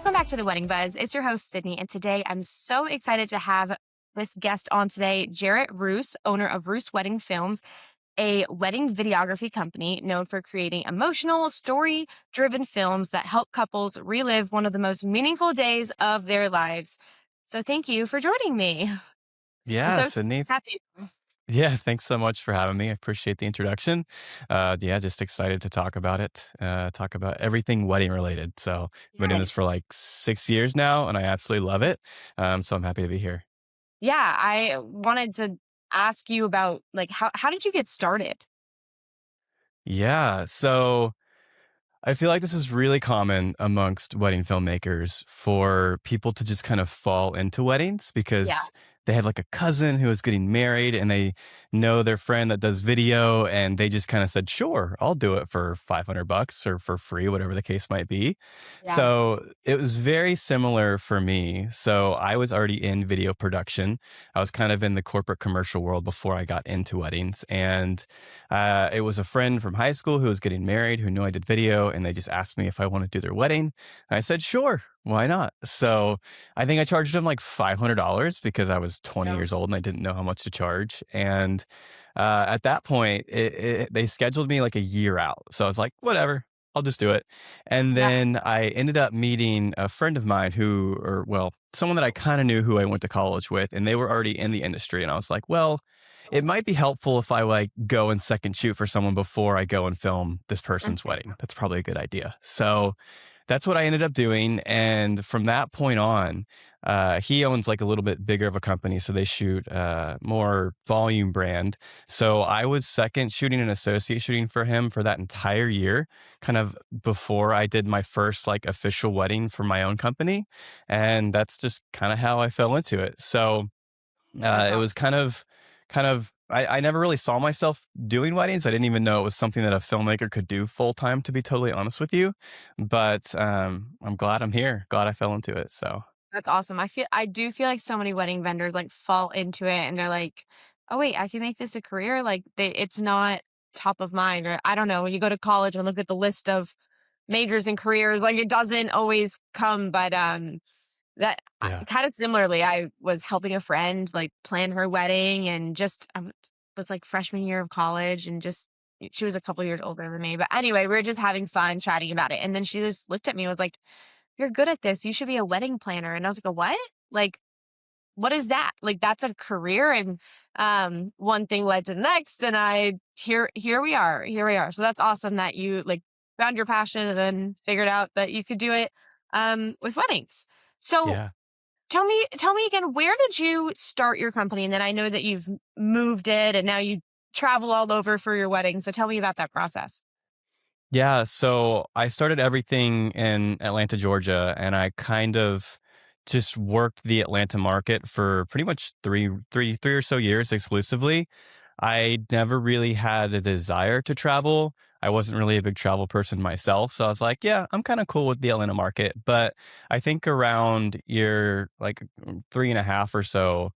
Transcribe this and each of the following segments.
Welcome back to the Wedding Buzz. It's your host, Sydney, and today I'm so excited to have this guest on today, Jaret Roose, owner of Roose Wedding Films, a wedding videography company known for creating emotional, story driven films that help couples relive one of the most meaningful days of their lives. So, thank you for joining me. I'm Yeah, so Sydney. happy. Yeah, thanks so much for having me. I appreciate the introduction. Yeah, just excited to talk about it. Talk about everything wedding related. So I've been doing this Yes. for like 6 years now, and I absolutely love it. So I'm happy to be here. Yeah, I wanted to ask you about how did you get started? Yeah, so I feel like this is really common amongst wedding filmmakers for people to just kind of fall into weddings Yeah. because they have like a cousin who is getting married and they know their friend that does video and they just kind of said, "Sure, I'll do it for 500 bucks or for free, whatever the case might be." Yeah. So it was very similar for me. So I was already in video production. I was kind of in the corporate commercial world before I got into weddings. And it was a friend from high school who was getting married who knew I did video, and they just asked me if I wanted to do their wedding. And I said, sure, why not? So I think I charged them like $500 because I was 20 Yeah. years old and I didn't know how much to charge. And at that point, they scheduled me like a year out. So I was like, whatever. I'll just do it. And Yeah. then I ended up meeting a friend of mine who, or well, someone that I kind of knew who I went to college with, and they were already in the industry. And I was like, well, it might be helpful if I like go and second shoot for someone before I go and film this person's Mhm. wedding. That's probably a good idea. So that's what I ended up doing. And from that point on, he owns like a little bit bigger of a company. So they shoot more volume brand. So I was second shooting and associate shooting for him for that entire year, kind of before I did my first like official wedding for my own company. And that's just kind of how I fell into it. So That's it awesome. was kind of I never really saw myself doing weddings. I didn't even know it was something that a filmmaker could do full time, to be totally honest with you. But I'm glad I'm here. Glad I fell into it. So That's awesome. I do feel like so many wedding vendors like fall into it and they're like, "Oh wait, I can make this a career." Like it's not top of mind, or I don't know, when you go to college and look at the list of majors and careers, like it doesn't always come, but that yeah, kind of similarly, I was helping a friend like plan her wedding and just was like freshman year of college and just she was a couple years older than me. But anyway, we were just having fun chatting about it. And then she just looked at me and was like, "You're good at this. You should be a wedding planner." And I was like, "A what? Like, what is that?" Like, that's a career. And one thing led to the next. And here we are. Here we are. So that's awesome that you like found your passion and then figured out that you could do it with weddings. So yeah. tell me again, where did you start your company? And then I know that you've moved it and now you travel all over for your wedding. So tell me about that process. Yeah, so I started everything in Atlanta, Georgia, and I kind of just worked the Atlanta market for pretty much three or so years exclusively. I never really had a desire to travel. I wasn't really a big travel person myself, so I was like, yeah, I'm kind of cool with the Atlanta market. But I think around year like three and a half or so,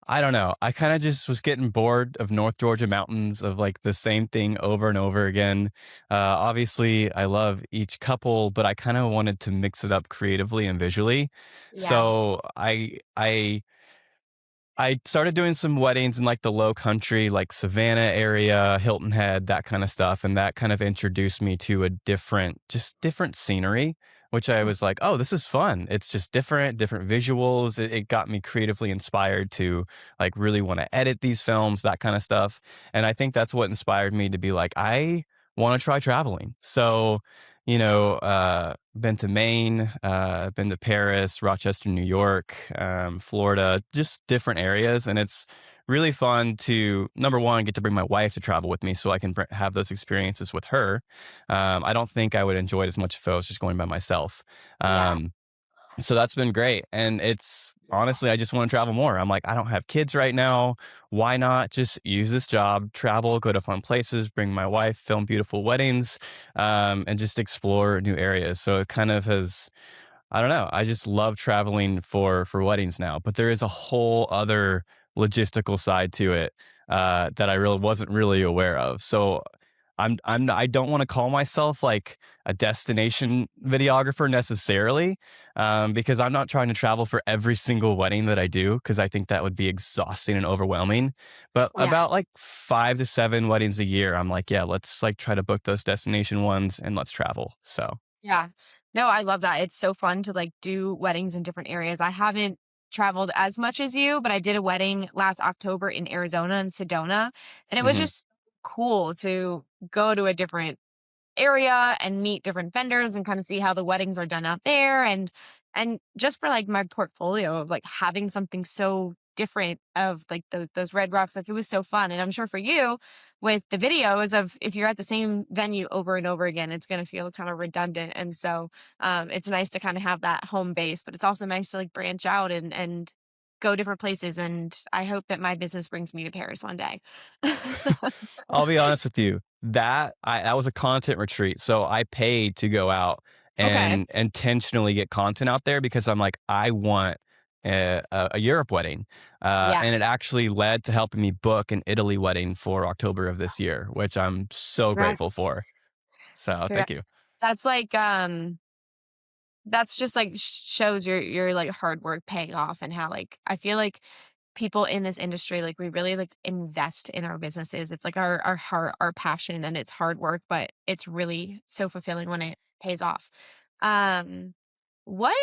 I don't know. I kind of just was getting bored of North Georgia mountains, of like the same thing over and over again. Obviously, I love each couple, but I kind of wanted to mix it up creatively and visually. Yeah. So I started doing some weddings in like the low country, like Savannah area, Hilton Head, that kind of stuff. And that kind of introduced me to a just different scenery, which I was like, oh, this is fun. It's just different visuals. It got me creatively inspired to like really want to edit these films, that kind of stuff. And I think that's what inspired me to be like, I want to try traveling. So, been to Maine, been to Paris, Rochester, New York, Florida, just different areas. And it's really fun to, number one, get to bring my wife to travel with me so I can have those experiences with her. I don't think I would enjoy it as much if I was just going by myself. Yeah. Um, so that's been great. And it's honestly, I just want to travel more. I'm like, I don't have kids right now. Why not just use this job, travel, go to fun places, bring my wife, film beautiful weddings, and just explore new areas. So it kind of has, I don't know. I just love traveling for weddings now, but there is a whole other logistical side to it that I really wasn't really aware of. So I don't wanna call myself, like, a destination videographer necessarily, because I'm not trying to travel for every single wedding that I do, because I think that would be exhausting and overwhelming, but Yeah. about, like, 5 to 7 weddings a year, I'm like, "Yeah, let's, like, try to book those destination ones and let's travel." So Yeah. No, I love that. It's so fun to like do weddings in different areas. I haven't traveled as much as you, but I did a wedding last October in Arizona in Sedona, and it was mhm. just cool to go to a different area and meet different vendors and kind of see how the weddings are done out there, and just for like my portfolio of like having something so different of like those red rocks, like it was so fun. And I'm sure for you with the videos of if you're at the same venue over and over again, it's going to feel kind of redundant. And so it's nice to kind of have that home base, but it's also nice to like branch out and go different places. And I hope that my business brings me to Paris one day. I'll be honest with you, that was a content retreat, so I paid to go out Okay. and intentionally get content out there because I'm like, I want a Europe wedding, Yeah. and it actually led to helping me book an Italy wedding for October of this year, which I'm so Congrats. grateful for. So thank Congrats. you. That's like, that's just like shows your like hard work paying off and how like I feel like people in this industry like we really like invest in our businesses. It's like our heart, our passion, and it's hard work, but it's really so fulfilling when it pays off. Um, what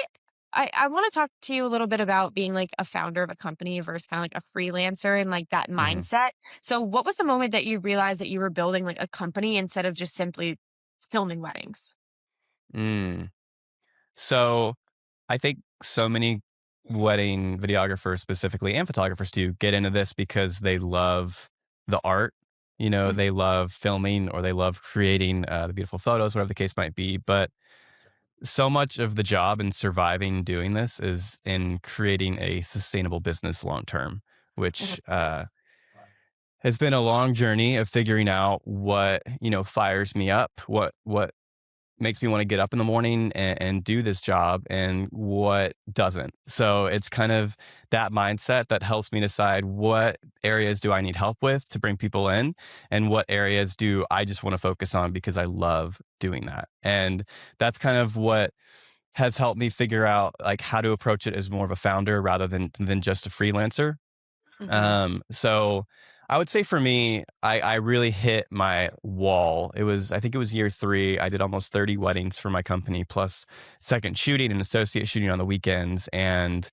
I want to talk to you a little bit about being like a founder of a company versus kind of like a freelancer and like that Mhm. mindset. So, what was the moment that you realized that you were building like a company instead of just simply filming weddings? Mm. So I think so many wedding videographers specifically and photographers do get into this because they love the art. You know, Mhm. they love filming or they love creating the beautiful photos, whatever the case might be. But so much of the job in surviving doing this is in creating a sustainable business long term, Mhm. which has been a long journey of figuring out what fires me up, what makes me want to get up in the morning and do this job and what doesn't. So it's kind of that mindset that helps me decide what areas do I need help with to bring people in and what areas do I just want to focus on because I love doing that. And that's kind of what has helped me figure out like how to approach it as more of a founder rather than just a freelancer. Mhm. So I would say for me, I really hit my wall. I think it was year 3. I did almost 30 weddings for my company, plus second shooting and associate shooting on the weekends. And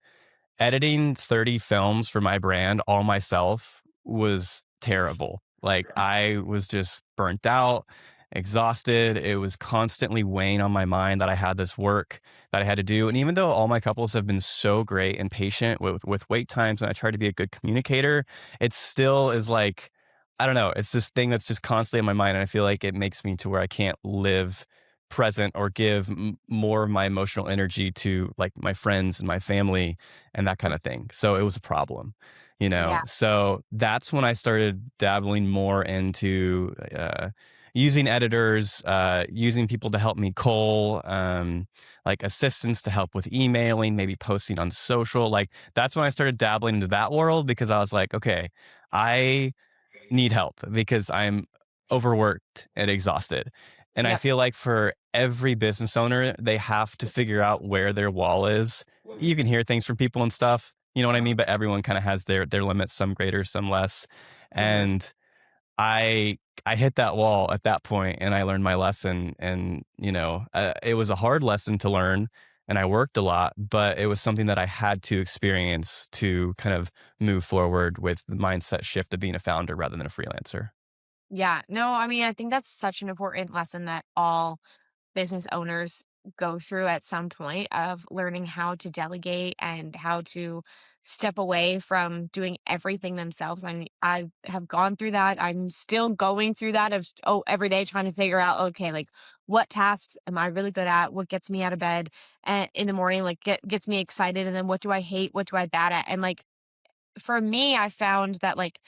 editing 30 films for my brand all myself was terrible. Like, I was just burnt out, exhausted. It was constantly weighing on my mind that I had this work that I had to do. And even though all my couples have been so great and patient with wait times, and I try to be a good communicator, it still is like, I don't know. It's this thing that's just constantly in my mind. And I feel like it makes me to where I can't live present or give more of my emotional energy to like my friends and my family and that kind of thing. So it was a problem, you Yeah. know? So that's when I started dabbling more into using editors, using people to help me cull, like assistants to help with emailing, maybe posting on social. Like that's when I started dabbling into that world because I was like, okay, I need help because I'm overworked and exhausted. And I Yep. feel like for every business owner, they have to figure out where their wall is. You can hear things from people and stuff, you know what I mean? But everyone kind of has their limits, some greater, some less. Mhm. And I I hit that wall at that point and I learned my lesson and it was a hard lesson to learn and I worked a lot, but it was something that I had to experience to kind of move forward with the mindset shift of being a founder rather than a freelancer. Yeah. No, I mean, I think that's such an important lesson that all business owners go through at some point of learning how to delegate and how to step away from doing everything themselves. I mean, I have gone through that. I'm still going through that of every day trying to figure out okay, like what tasks am I really good at? What gets me out of bed and in the morning, like gets me excited, and then what do I hate? What do I bad at? And like for me, I found that like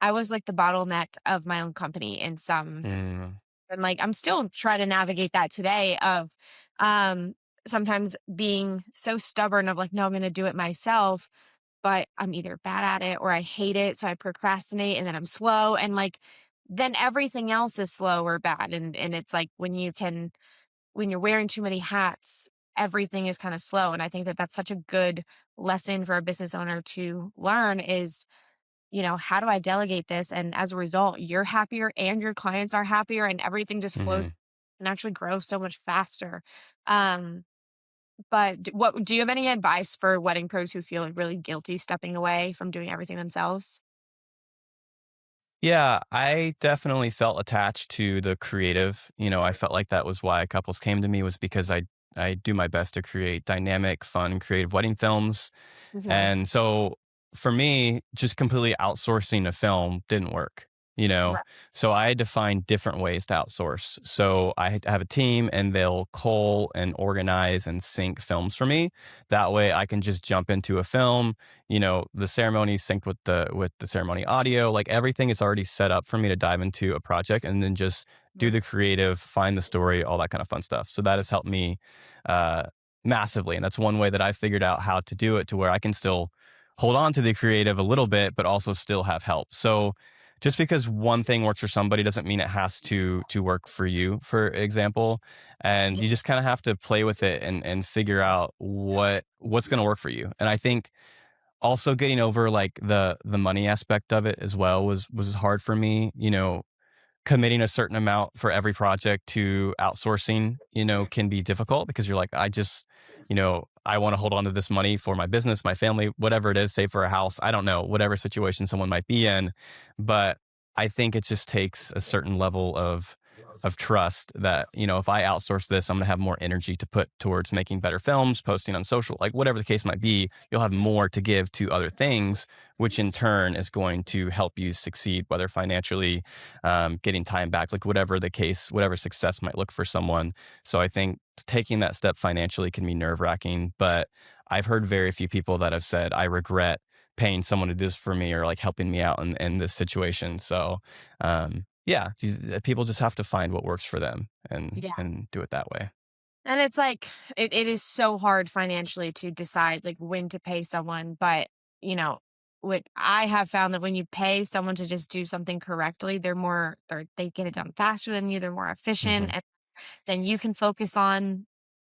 I was like the bottleneck of my own company in some, Mm, and like I'm still trying to navigate that today of um sometimes being so stubborn of like no, I'm going to do it myself, but I'm either bad at it or I hate it, so I procrastinate and then I'm slow, and like then everything else is slow or bad. And it's like when you're wearing too many hats, everything is kind of slow. And I think that that's such a good lesson for a business owner to learn is, how do I delegate this? And as a result, you're happier and your clients are happier and everything just flows Mhm. and actually grows so much faster. Um, but what do you have any advice for wedding pros who feel like really guilty stepping away from doing everything themselves? Yeah, I definitely felt attached to the creative. I felt like that was why couples came to me was because I do my best to create dynamic, fun, creative wedding films. Okay. And so for me, just completely outsourcing a film didn't work, you know? Right. So I had to find different ways to outsource. So I had to have a team and they'll cull and organize and sync films for me. That way I can just jump into a film, the ceremony synced with the ceremony audio, like everything is already set up for me to dive into a project and then just do the Nice. creative, find the story, all that kind of fun stuff. So that has helped me uh massively. And that's one way that I figured out how to do it to where I can still hold on to the creative a little bit, but also still have help. So just because one thing works for somebody doesn't mean it has to work for you, for example. And Yeah. you just kind of have to play with it and figure out what's going to work for you. And I think also getting over like the money aspect of it as well was hard for me. Committing a certain amount for every project to outsourcing, can be difficult because you're like, I want to hold on to this money for my business, my family, whatever it is, save for a house. I don't know, whatever situation someone might be in. But I think it just takes a certain level of trust that, if I outsource this, I'm going to have more energy to put towards making better films, posting on social, like whatever the case might be, you'll have more to give to other things, which in turn is going to help you succeed, whether financially, getting time back, like whatever the case, whatever success might look for someone. So I think taking that step financially can be nerve wracking, but I've heard very few people that have said, I regret paying someone to do this for me or like helping me out in this situation. So, yeah, people just have to find what works for them and Yeah. and do it that way. And it's like it is so hard financially to decide like when to pay someone, but you know, what I have found that when you pay someone to just do something correctly, they get it done faster than you, they're more efficient, Hmm. and then you can focus on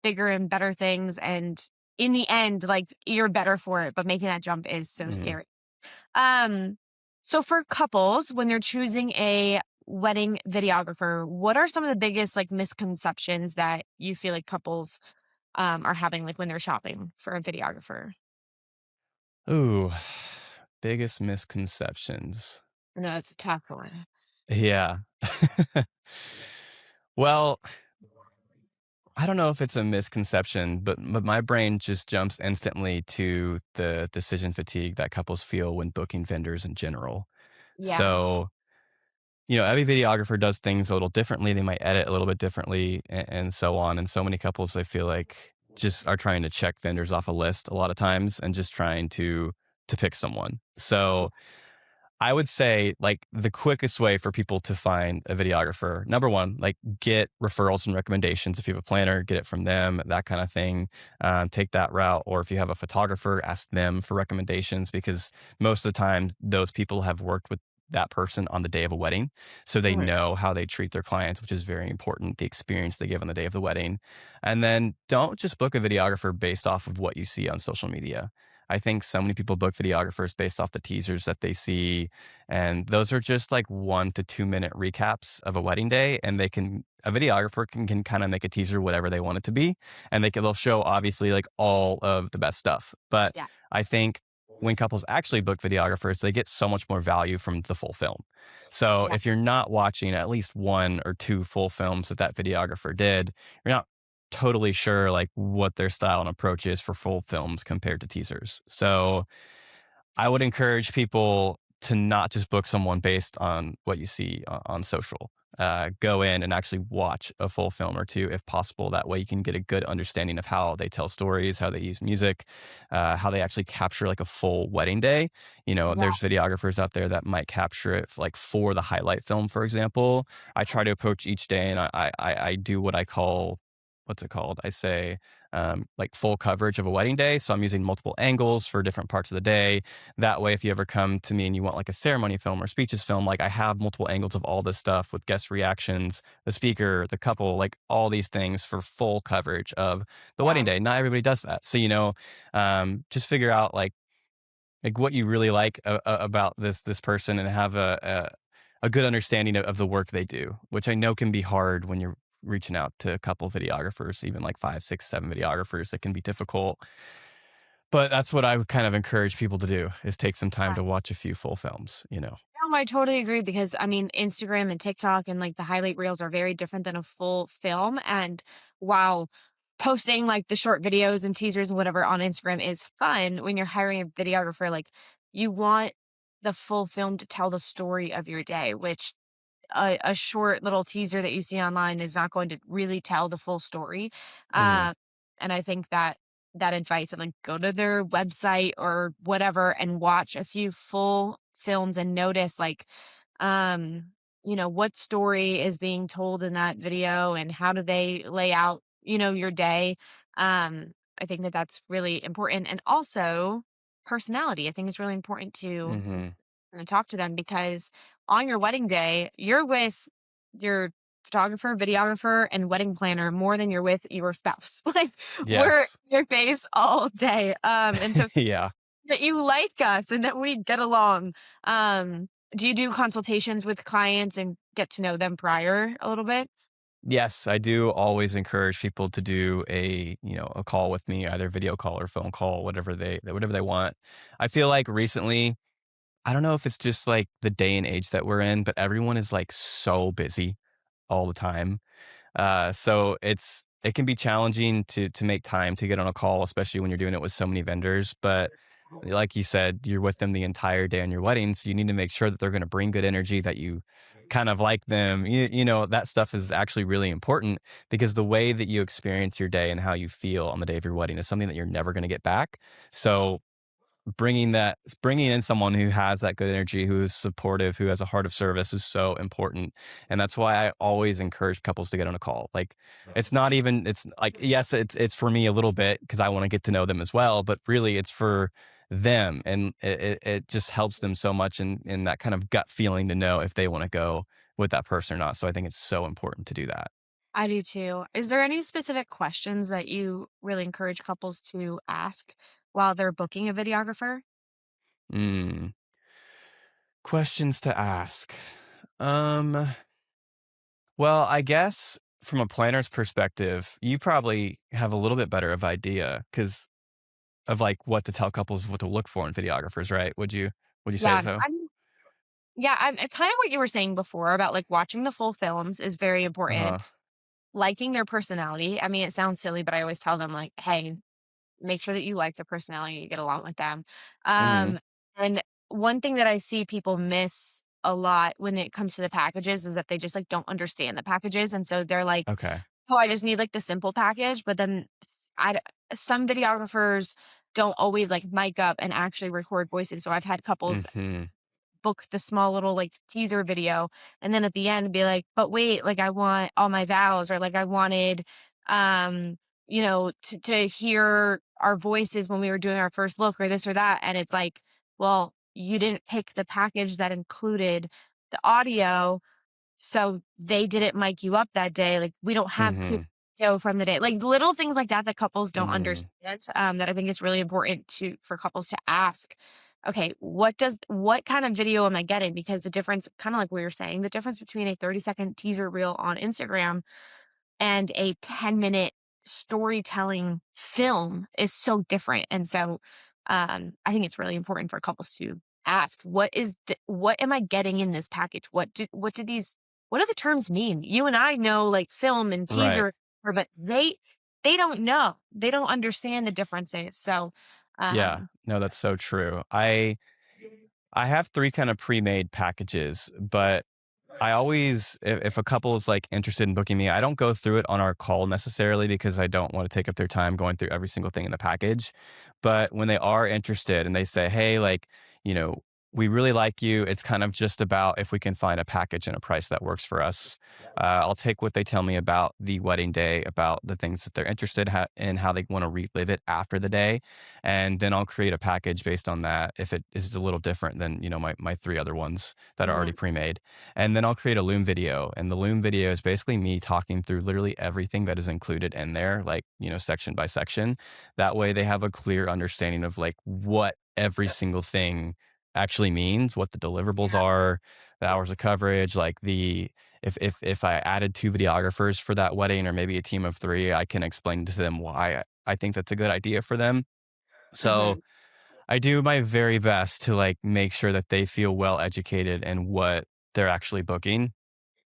bigger and better things. And in the end, like you're better for it, but making that jump is so Hmm. scary. Um, so for couples, when they're choosing a wedding videographer, what are some of the biggest like misconceptions that you feel like couples are having like when they're shopping for a videographer? Ooh, biggest misconceptions. No, it's a tough one. Yeah. Well, I don't know if it's a misconception, but my brain just jumps instantly to the decision fatigue that couples feel when booking vendors in general. Yeah. So, every videographer does things a little differently. They might edit a little bit differently and so on. And so many couples, I feel like, just are trying to check vendors off a list a lot of times and just trying to pick someone. So I would say, like, the quickest way for people to find a videographer, number one, like, get referrals and recommendations. If you have a planner, get it from them, that kind of thing. Take that route. Or if you have a photographer, ask them for recommendations because most of the time, those people have worked with that person on the day of a wedding. So they Mhm. know how they treat their clients, which is very important, the experience they give on the day of the wedding. And then don't just book a videographer based off of what you see on social media. I think so many people book videographers based off the teasers that they see. And those are just like 1 to 2 minute recaps of a wedding day. And a videographer can kind of make a teaser whatever they want it to be. And they'll show obviously like all of the best stuff. But Yeah. I think when couples actually book videographers, they get so much more value from the full film. So Yeah. if you're not watching at least one or two full films that videographer did, you're not totally sure like what their style and approach is for full films compared to teasers. So I would encourage people to not just book someone based on what you see on social. Go in and actually watch a full film or two if possible. That way you can get a good understanding of how they tell stories, how they use music, how they actually capture like a full wedding day. Yeah. There's videographers out there that might capture it like for the highlight film, for example. I try to approach each day and I do what I call what's it called? I say, like full coverage of a wedding day. So I'm using multiple angles for different parts of the day. That way, if you ever come to me and you want like a ceremony film or speeches film, like I have multiple angles of all this stuff with guest reactions, the speaker, the couple, like all these things for full coverage of the wedding Wow. day. Not everybody does that. So, just figure out like what you really like about this person and have a good understanding of the work they do, which I know can be hard when you're reaching out to a couple videographers, even like 5, 6, 7 videographers. It can be difficult, but that's what I would kind of encourage people to do is take some time to watch a few full films. No, I totally agree because I mean, Instagram and TikTok and like the highlight reels are very different than a full film. And while posting like the short videos and teasers and whatever on Instagram is fun, when you're hiring a videographer, like you want the full film to tell the story of your day, which a short little teaser that you see online is not going to really tell the full story. Mhm. Uh, and I think that that advice of like go to their website or whatever and watch a few full films and notice um, what story is being told in that video and how do they lay out, your day. I think that that's really important. And also personality. I think it's really important to Mhm. talk to them because on your wedding day, you're with your photographer, videographer, and wedding planner more than you're with your spouse. Like we're in Yes. your face all day. And so Yeah. that you like us and that we get along. Do you do consultations with clients and get to know them prior a little bit? Yes, I do always encourage people to do a call with me, either video call or phone call, whatever they want. I feel like recently, I don't know if it's just like the day and age that we're in, but everyone is like so busy all the time. So it can be challenging to make time to get on a call, especially when you're doing it with so many vendors. But like you said, you're with them the entire day on your wedding, so you need to make sure that they're going to bring good energy, that you kind of like them. That stuff is actually really important because the way that you experience your day and how you feel on the day of your wedding is something that you're never going to get back. So bringing in someone who has that good energy, who is supportive, who has a heart of service is so important. And that's why I always encourage couples to get on a call. Like it's like, yes, it's for me a little bit because I want to get to know them as well, but really it's for them. And it just helps them so much in that kind of gut feeling to know if they want to go with that person or not. So I think it's so important to do that. I do too. Is there any specific questions that you really encourage couples to ask while they're booking a videographer? Mm, questions to ask. Um, Well, I guess from a planner's perspective, you probably have a little bit better of idea because of like what to tell couples what to look for in videographers, right? Would you say Yeah, so? I'm kind of what you were saying before about like watching the full films is very important. Uh-huh. Liking their personality. I mean, it sounds silly, but I always tell them like, "Hey, make sure that you like their personality, you get along with them." Mhm. Um, and one thing that I see people miss a lot when it comes to the packages is that they just like don't understand the packages, and so they're like, Okay. "Oh, I just need like the simple package." But then some videographers don't always like mic up and actually record voices. So I've had couples Mhm. book the small little like teaser video and then at the end be like, but wait, like I want all my vows or like I wanted to hear our voices when we were doing our first look or this or that. And it's like, well, you didn't pick the package that included the audio so they didn't mic you up that day, like, we don't have clear Mhm. video from the day like, little things like that that couples don't Mm. understand, that I think it's really important for couples to ask, "Okay, what kind of video am I getting?" Because the difference kinda like we were saying, the difference between a 30-second teaser reel on Instagram and a 10-minute storytelling film is so different. And so, I think it's really important for couples to ask, what am I getting in this package? What do the terms mean? You and I know like film and Right. teaser, but they don't know. They don't understand the differences. So, Yeah. um, No, that's so true. I have 3 kind of pre-made packages, but I always if a couple is, like, interested in booking me, I don't go through it on our call necessarily because I don't wanna take up their time going through every single thing in the package, but when they are interested and they say, "Hey, like, you know, we really like you. It's kind of just about if we can find a package and a price that works for us. I'll take what they tell me about the wedding day, about the things that they're interested in, how they want to relive it after the day, and then I'll create a package based on that. If it is a little different than my three other ones that are already Mhm. pre-made, and then I'll create a Loom video, and the Loom video is basically me talking through literally everything that is included in there, like section by section. That way, they have a clear understanding of like what every single thing actually means, what the deliverables are, the hours of coverage, like the if I added 2 videographers for that wedding or maybe a team of 3, I can explain to them why I think that's a good idea for them. So, Mhm. I do my very best to, like, make sure that they feel well educated in what they're actually booking.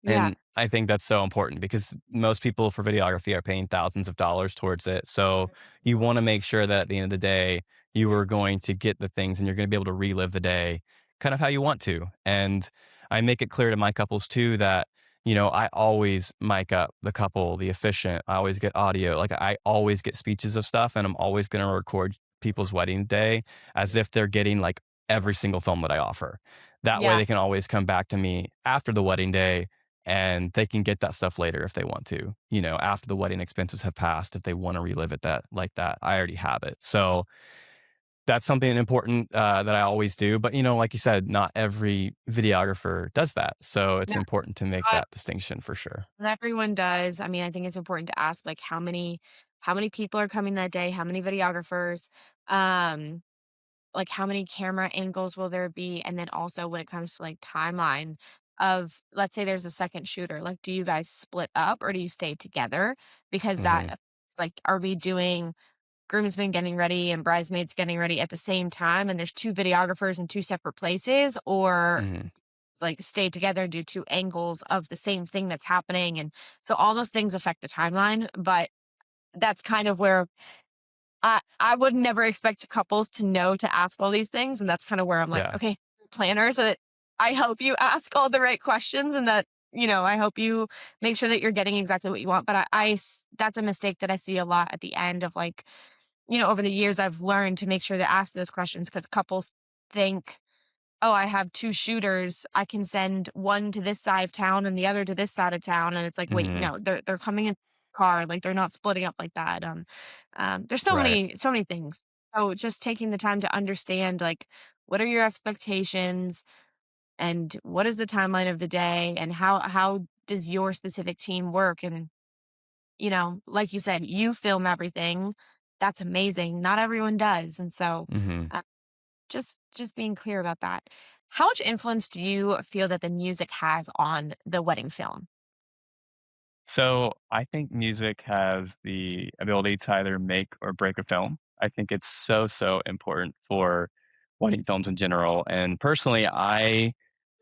Yeah. And I think that's so important because most people for videography are paying thousands of dollars towards it. So you want to make sure that at the end of the day, you are going to get the things and you're going to be able to relive the day kind of how you want to. And I make it clear to my couples too that, I always mic up the couple, the efficient. I always get audio. Like I always get speeches of stuff and I'm always going to record people's wedding day as if they're getting like every single film that I offer. That way Yeah. they can always come back to me after the wedding day and they can get that stuff later if they want to, after the wedding expenses have passed, if they want to relive it that like that, I already have it. So that's something important that I always do. But, like you said, not every videographer does that. So it's No, important to make not that distinction for sure. not everyone does. I mean, I think it's important to ask, like, how many people are coming that day? How many videographers? Um, like, how many camera angles will there be? And then also when it comes to, like, timeline of, let's say there's a second shooter, like, do you guys split up or do you stay together? Because that Hmm. affects, like, are we doing groomsmen getting ready and bridesmaids getting ready at the same time, and there's 2 videographers in 2 separate places, or Hmm. like stay together, do 2 angles of the same thing that's happening, and so all those things affect the timeline, but that's kind of where I would never expect couples to know to ask all these things, and that's kind of where I'm like, Yeah. "Okay, planner," so that I hope you ask all the right questions and that, I hope you make sure that you're getting exactly what you want, but that's a mistake that I see a lot at the end of, like, over the years, I've learned to make sure to ask those questions because couples think, "Oh, I have 2 shooters. I can send one to this side of town and the other to this side of town." And it's like, "Wait, Hmm. no, they're coming in a car, like, they're not splitting up like that." There's so Right. many so many things. So just taking the time to understand, like, what are your expectations and what is the timeline of the day and how does your specific team work? And, like you said, you film everything. That's amazing. Not everyone does. And so, Hmm. uh just being clear about that. How much influence do you feel that the music has on the wedding film? So I think music has the ability to either make or break a film. I think it's so, so important for wedding films in general. And personally, I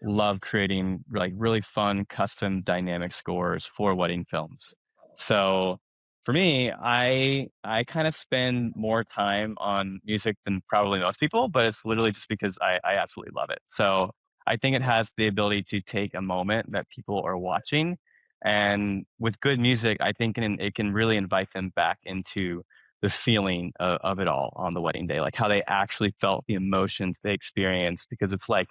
love creating like really fun custom dynamic scores for wedding films. So for me, I kind of spend more time on music than probably most people, but it's literally just because I absolutely love it. So I think it has the ability to take a moment that people are watching and with good music, I think it can really invite them back into the feeling of it all on the wedding day, like how they actually felt the emotions they experienced, because it's like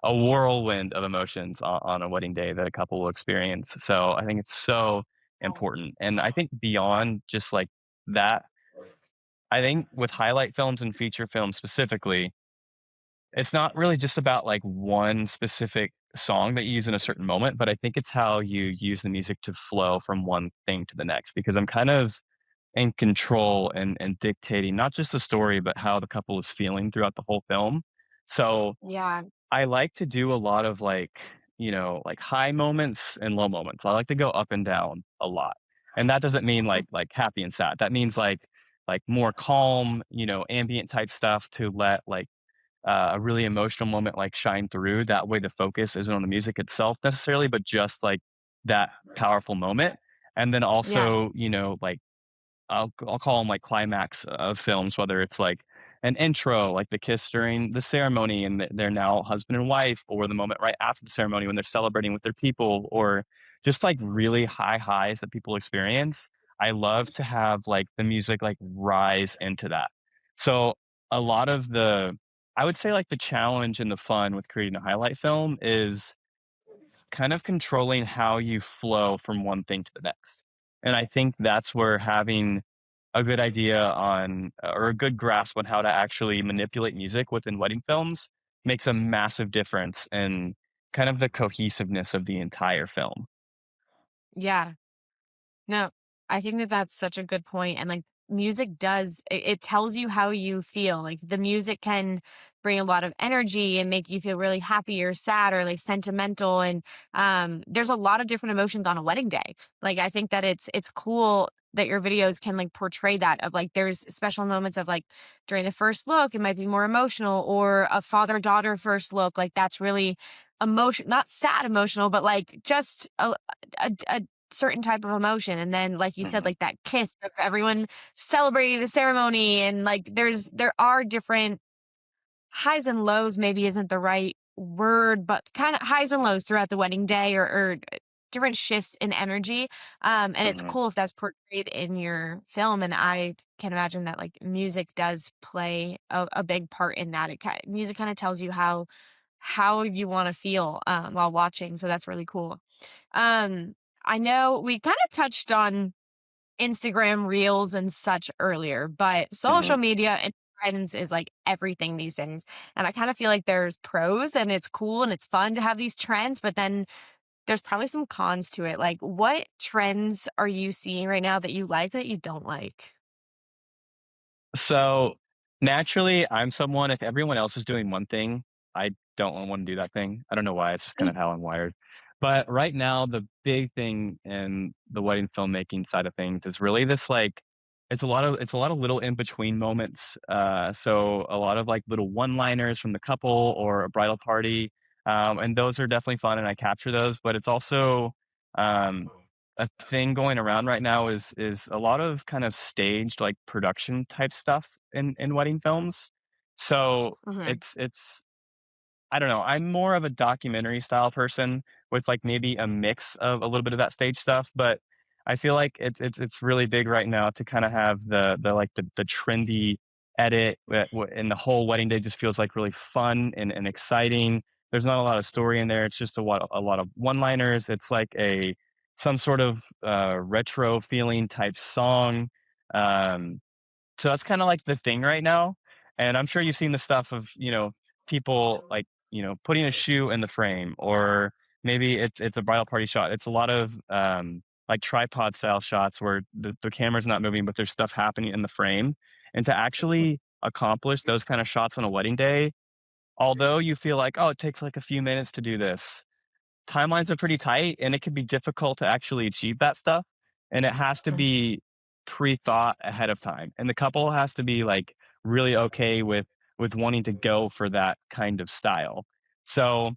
a whirlwind of emotions on a wedding day that a couple will experience. So I think it's so important. And I think beyond just like that, I think with highlight films and feature films specifically, it's not really just about, like, one specific song that you use in a certain moment, but I think it's how you use the music to flow from one thing to the next, because I'm kind of in control and dictating not just the story, but how the couple is feeling throughout the whole film. So, Yeah. I like to do a lot of, like, like, high moments and low moments. I like to go up and down a lot, and that doesn't mean, Mm. like, happy and sad. That means, like, more calm, ambient type stuff to let, like, a really emotional moment like shine through. That way, the focus isn't on the music itself necessarily, but just like that powerful moment. And then Yeah. also, like I'll call them like climax of films, whether it's like an intro, like the kiss during the ceremony, and they're now husband and wife, or the moment right after the ceremony when they're celebrating with their people, or just like really high highs that people experience. I love to have like the music like rise into that. So a lot of the I would say, like, the challenge and the fun with creating a highlight film is kind of controlling how you flow from one thing to the next. And I think that's where having a good idea on or a good grasp on how to actually manipulate music within wedding films makes a massive difference in kind of the cohesiveness of the entire film. Yeah. No, I think that that's such a good point, and, like, music does it tells you how you feel, like, the music can bring a lot of energy and make you feel really happy or sad or, like, sentimental, and, there's a lot of different emotions on a wedding day. Like, I think that it's cool that your videos can, like, portray that of, like, there's special moments of, like, during the first look, it might be more emotional, or a father-daughter first look, like, that's really not sad emotional, but, like, just a certain type of emotion, and then, like you said, Mhm, like, that kiss of everyone celebrating the ceremony, and, like, there are different highs and lows maybe isn't the right word, but kinda highs and lows throughout the wedding day, or different shifts in energy, and it's mhm, cool if that's portrayed in your film, and I can imagine that, like, music does play a big part in that. Music kinda tells you how you wanna feel, while watching, so that's really cool. Um, I know we kind of touched on Instagram Reels and such earlier, but mhm. social media and trends is like everything these days. And I kind of feel like there's pros and it's cool and it's fun to have these trends, but then there's probably some cons to it. Like, what trends are you seeing right now that you like that you don't like? So, naturally, I'm someone if everyone else is doing one thing, I don't wanna do that thing. I don't know why, it's just kind of how I'm wired. But right now, the big thing in the wedding filmmaking side of things is really this, like it's a lot of little in-between moments, so a lot of, like, little one-liners from the couple or a bridal party, and those are definitely fun, and I capture those, but it's also, um a thing going around right now is a lot of kind of staged, like, production type stuff in wedding films. So, Hmm. it's I don't know, I'm more of a documentary style person with, like, maybe a mix of a little bit of that stage stuff, but I feel like it's really big right now to kinda have the trendy edit, and the whole wedding day just feels, like, really fun and exciting. There's not a lot of story in there, it's just a lot of one-liners, it's like some sort of, retro feeling type song, um so that's kinda like the thing right now, and I'm sure you've seen the stuff of, people, like, putting a shoe in the frame, or maybe it's a bridal party shot. It's a lot of, like, tripod style shots where the camera's not moving, but there's stuff happening in the frame, and to actually accomplish those kinda shots on a wedding day, although you feel like, "Oh, it takes, like, a few minutes to do this," timelines are pretty tight, and it can be difficult to actually achieve that stuff, and it has to be pre-thought ahead of time, and the couple has to be, like, really okay with wanting to go for that kind of style. So,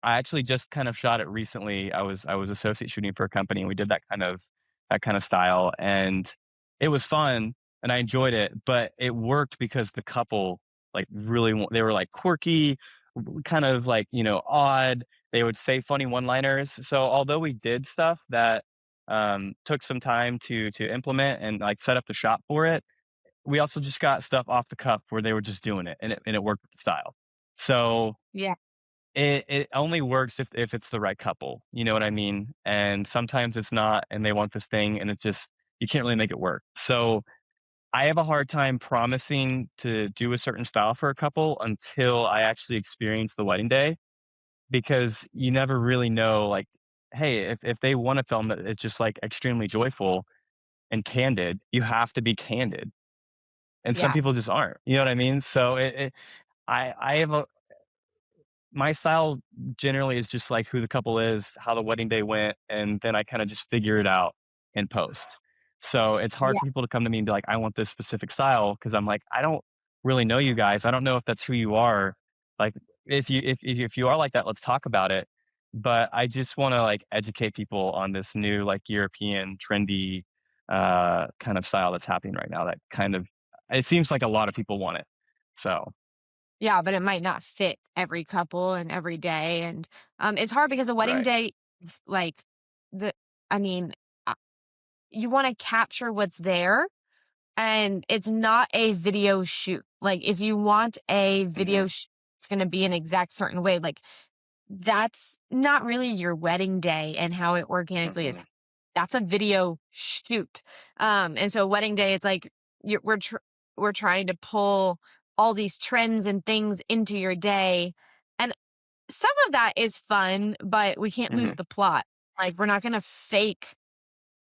I actually just kind of shot it recently. I was associate shooting for a company, and we did that kind of style, and it was fun, and I enjoyed it, but it worked because the couple, like, really they were, like, quirky, kind of, like, odd. They would say funny one-liners. So, although we did stuff that, took some time to implement and, like, set up the shop for it, we also just got stuff off the cuff where they were just doing it, and it worked with the style. So Yeah. it only works if it's the right couple, you know what I mean? And sometimes it's not, and they want this thing, and it just you can't really make it work. So, I have a hard time promising to do a certain style for a couple until I actually experience the wedding day, because you never really know, like, hey, if they want a film that is just, like, extremely joyful and candid, you have to be candid, and some Yeah. people just aren't, you know what I mean? So, I have a my style generally is just, like, who the couple is, how the wedding day went, and then I kinda just figure it out in post. So, it's hard Yeah. for people to come to me and be like, "I want this specific style," because 'cause I'm like, "I don't really know you guys. I don't know if that's who you are. Like, if you are like that, let's talk about it." But I just wanna, like, educate people on this new, like, European trendy, kind of style that's happening right now that kind of it seems like a lot of people want it. So Yeah, but it might not fit every couple and every day, and, it's hard because a wedding right. day is, like, the I mean, uh, you wanna capture what's there, and it's not a video shoot. Like, if you want a Mhm. video it's gonna be an exact certain way, like, that's not really your wedding day and how it organically is. Mhm. That's a video shoot. And so wedding day, it's like we're trying to pull all these trends and things into your day. And some of that is fun, but we can't lose Mhm. the plot. Like, we're not gonna fake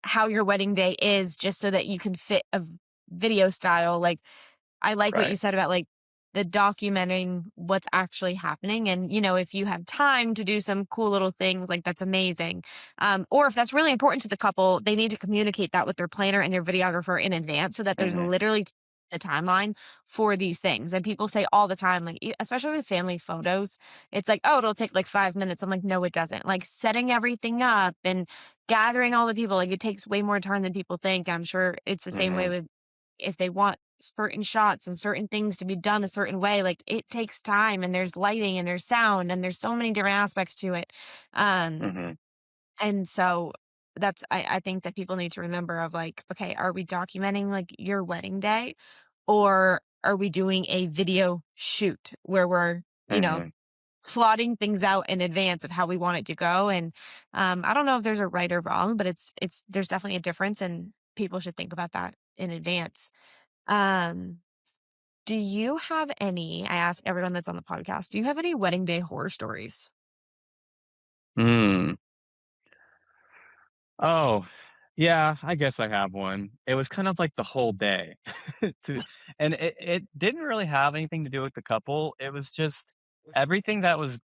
how your wedding day is just so that you can fit a video style. Like, I like what you Right. said about, like, the documenting what's actually happening, and, if you have time to do some cool little things, like, that's amazing. Or if that's really important to the couple, they need to communicate that with their planner and their videographer in advance so that there's Mhm. literally a timeline for these things. And people say all the time, like, especially with family photos, it's like, "Oh, it'll take, like, 5 minutes." I'm like, "No, it doesn't." Like, setting everything up and gathering all the people, like, it takes way more time than people think. I'm sure it's the same way Mhm. with if they want certain shots and certain things to be done a certain way, like, it takes time, and there's lighting and there's sound and there's so many different aspects to it. Um, Mhm. and so I think that people need to remember of, like, okay, are we documenting, like, your wedding day, or are we doing a video shoot where we're, Mhm. plotting things out in advance of how we want it to go? And I don't know if there's a right or wrong, but it's there's definitely a difference, and people should think about that in advance. Um, do you have any, I ask everyone that's on the podcast, do you have any wedding day horror stories? Mm. Oh, yeah, I guess I have one. It was kind of like the whole day. To and it didn't really have anything to do with the couple. It was just everything that was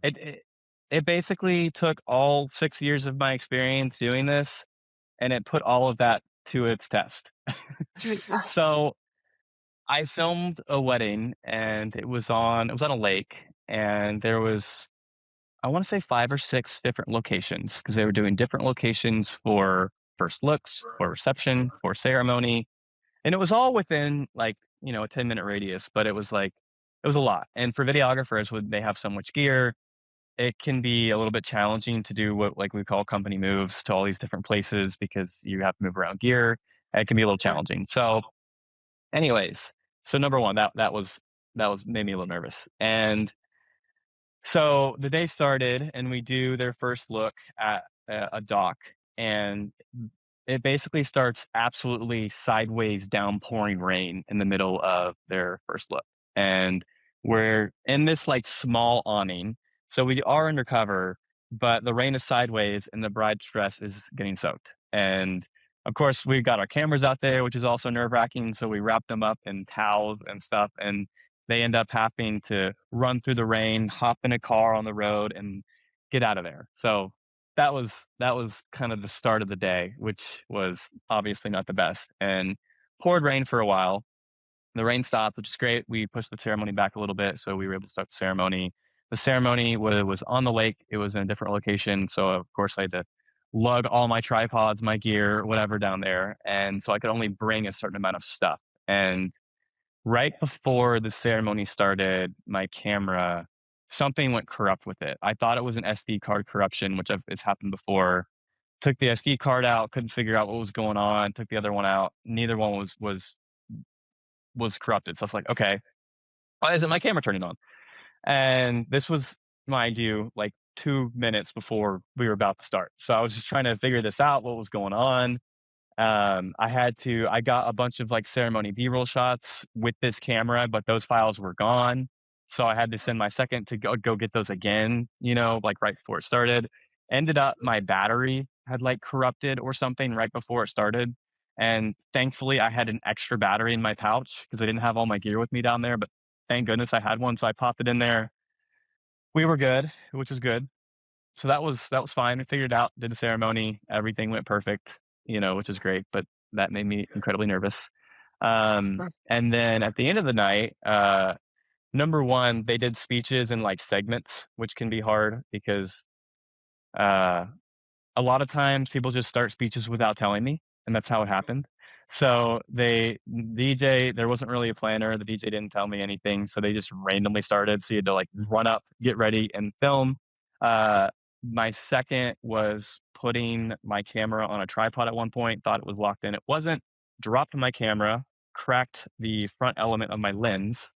it it, it basically took all 6 years of my experience doing this, and it put all of that to its test. Oh, So, I filmed a wedding, and it was on a lake, and there was, I wanna say 5 or 6 different locations because they were doing different locations for first looks, for reception, for ceremony, and it was all within, like, a 10-minute radius, but it was a lot, and for videographers, when they have so much gear, it can be a little bit challenging to do what, like, we call company moves to all these different places because you have to move around gear, and it can be a little sure. challenging. So, anyways, so number 1, that was made me a little nervous, and so the day started, and we do their first look at a dock, and it basically starts absolutely sideways downpouring rain in the middle of their first look. And we're in this like small awning. So we are undercover, but the rain is sideways and the bride's dress is getting soaked. And of course, we got our cameras out there, which is also nerve wracking. So we wrap them up in towels and stuff. And they end up having to run through the rain, hop in a car on the road, and get out of there. So that was kind of the start of the day, which was obviously not the best, and poured rain for a while. The rain stopped, which is great. We pushed the ceremony back a little bit, so we were able to start the ceremony. The ceremony was on the lake. It was in a different location, so of course I had to lug all my tripods, my gear, whatever down there, and so I could only bring a certain amount of stuff. And right before the ceremony started, my camera, something went corrupt with it. I thought it was an SD card corruption, which it's happened before. Took the SD card out, couldn't figure out what was going on, took the other one out. Neither one was corrupted. So I was like, "Okay, why isn't my camera turning on?" And this was, mind you, like 2 minutes before we were about to start. So I was just trying to figure this out, what was going on. I got a bunch of, like, ceremony B-roll shots with this camera, but those files were gone, so I had to send my second to go get those again, like, right before it started. Ended up my battery had, like, corrupted or something right before it started, and thankfully, I had an extra battery in my pouch because I didn't have all my gear with me down there, but thank goodness I had one, so I popped it in there. We were good, which was good. So that was fine. We figured it out, did the ceremony, everything went perfect, which is great, but that made me incredibly nervous. Sure. And then at the end of the night, number 1, they did speeches in, like, segments, which can be hard because, uh a lot of times people just start speeches without telling me, and that's how it happened. So DJ, there wasn't really a planner. The DJ didn't tell me anything, so they just randomly started. So you had to like run up, get ready, and film. My second was putting my camera on a tripod at one point. Thought it was locked in. It wasn't. Dropped my camera. cracked the front element of my lens.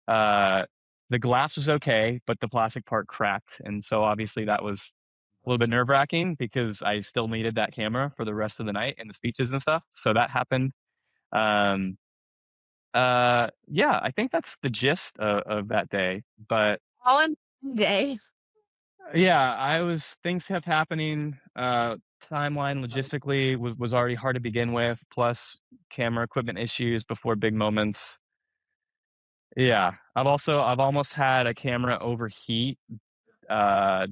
Uh, the glass was okay, but the plastic part cracked, and so obviously that was a little bit nerve wracking because I still needed that camera for the rest of the night and the speeches and stuff. So that happened. Um, yeah, I think that's the gist of that day. But All in one day. yeah, I was things kept happening. Timeline logistically was already hard to begin with, plus camera equipment issues before big moments. Yeah, I've almost had a camera overheat. Uh,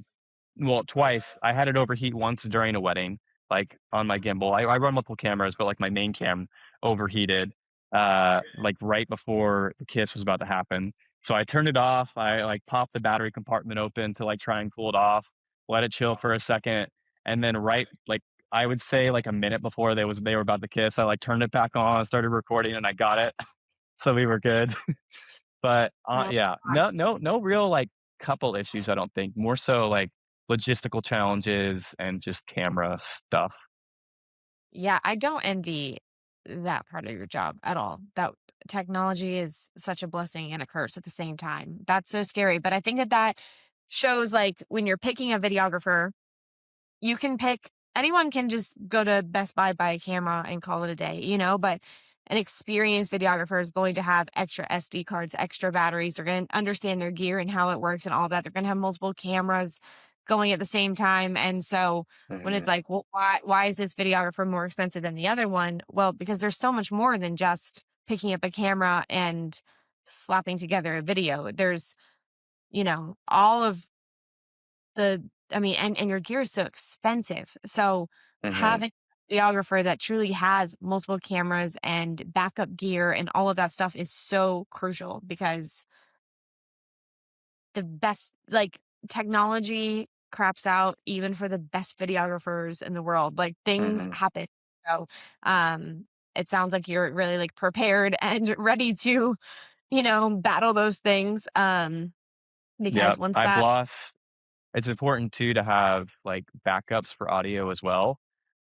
Well, twice. I had it overheat once during a wedding, like, on my gimbal. I run multiple cameras, but, like, my main cam overheated, like, right before the kiss was about to happen. So I turned it off. I, like, popped the battery compartment open to, like, try and cool it off, let it chill for a second, and then I would say, like, a minute before they were about to kiss, I, like, turned it back on, started recording, and I got it. So we were good. But, Oh, yeah, no real, like, couple issues, I don't think, more so, like, logistical challenges and just camera stuff. yeah, I don't envy that part of your job at all. That technology is such a blessing and a curse at the same time. That's so scary. But I think that that shows like when you're picking a videographer, you can pick anyone can just go to Best Buy, buy a camera and call it a day, you know, but an experienced videographer is going to have extra SD cards, extra batteries. They're going to understand their gear and how it works and all that. They're going to have multiple cameras going at the same time. And so when it's Mhm, like, well, why is this videographer more expensive than the other one? Well, because there's so much more than just picking up a camera and slapping together a video. There's, all of and your gear is so expensive. So mhm, having a videographer that truly has multiple cameras and backup gear and all of that stuff is so crucial because the best like technology craps out even for the best videographers in the world. Like things mhm. happen. So um it sounds like you're really like prepared and ready to, battle those things. Because Yep, once I've that lost it's important too to have, like, backups for audio as well.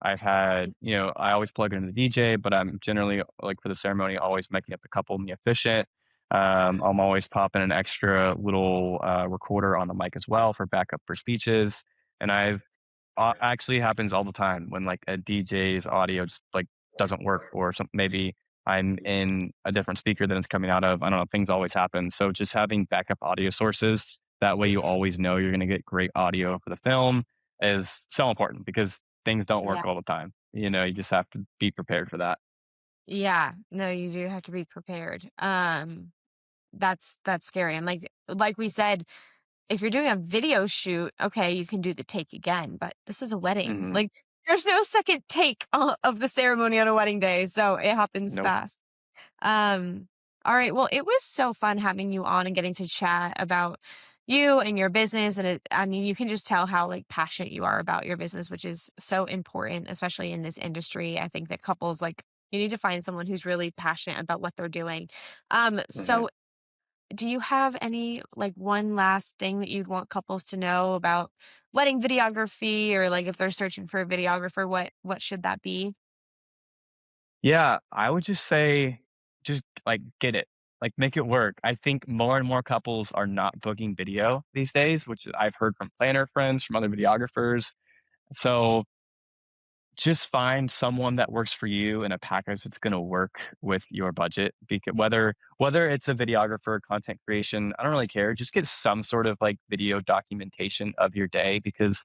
I've had I always plug in the DJ, but I'm generally, like, for the ceremony, always making up a couple me efficient. I'm always popping an extra little, recorder on the mic as well for backup for speeches, and I've actually happens all the time when, like, a DJ's audio just, like, doesn't work or something. Maybe I'm in a different speaker than it's coming out of. I don't know, things always happen. So just having backup audio sources, that way you always know you're gonna get great audio for the film is so important because things don't yeah. work all the time. You just have to be prepared for that. Yeah. No, you do have to be prepared. That's scary. And like we said, if you're doing a video shoot, okay, you can do the take again, but this is a wedding. Mhm. Like there's no second take of the ceremony on a wedding day, so it happens Nope. fast. Um all right, well, it was so fun having you on and getting to chat about you and your business and I mean, you can just tell how like passionate you are about your business, which is so important especially in this industry. I think that couples like you need to find someone who's really passionate about what they're doing. Mhm. So do you have any like one last thing that you'd want couples to know about wedding videography or like if they're searching for a videographer, what should that be? Yeah, I would just say, just, like, get it. Like, make it work. I think more and more couples are not booking video these days, which I've heard from planner friends, from other videographers. So just find someone that works for you in a package that's gonna work with your budget. Because whether it's a videographer, content creation, I don't really care. Just get some sort of like video documentation of your day because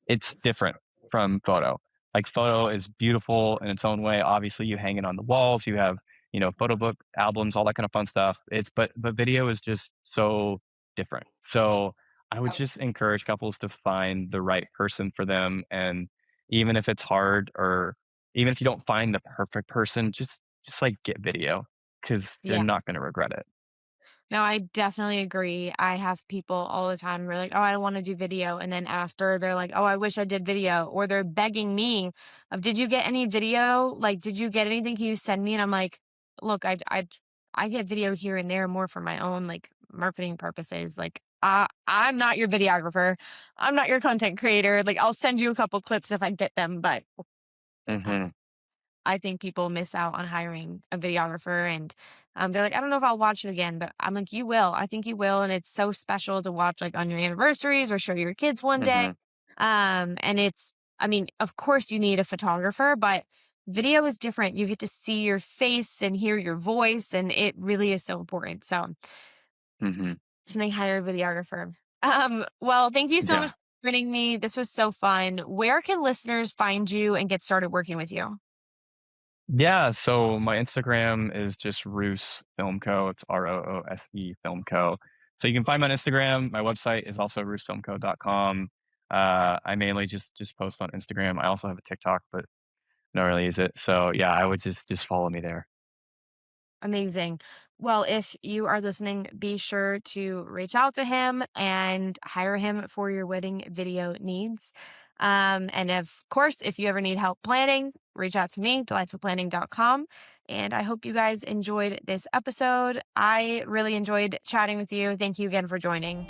it's different from photo. Like photo is beautiful in its own way. Obviously, you hang it on the walls. You have photo book albums, all that kind of fun stuff. It's but video is just so different. So I would just encourage couples to find the right person for them and even if it's hard or even if you don't find the perfect person, just, like, get video because 'cause you're Yeah. not gonna regret it. No, I definitely agree. I have people all the time who are like, "Oh, I don't wanna do video," and then after they're like, "Oh, I wish I did video," or they're begging me of, "Did you get any video? Like, did you get anything? Can you send me?" And I'm like, "Look, I get video here and there more for my own, like, marketing purposes, like, I'm not your videographer. I'm not your content creator, like, I'll send you a couple clips if I get them, but" Mhm. I think people miss out on hiring a videographer, and they're like, I don't know if I'll watch it again, but I'm like, you will. I think you will, and it's so special to watch like on your anniversaries or show your kids one day. Hmm. And it's, I mean, of course you need a photographer, but video is different. You get to see your face and hear your voice, and it really is so important. So, Hmm. something hire a videographer. Well, thank you so much Yeah. for joining me. This was so fun. Where can listeners find you and get started working with you? Yeah, so my Instagram is just Roose Film Co. It's Roose Film Co. So you can find me on Instagram. My website is also roosefilmco.com. I mainly just post on Instagram. I also have a TikTok, but don't really use it. So yeah, I would just follow me there. Amazing. Well, if you are listening, be sure to reach out to him and hire him for your wedding video needs. And of course, if you ever need help planning, reach out to me, delightfulplanning.com. And I hope you guys enjoyed this episode. I really enjoyed chatting with you. Thank you again for joining.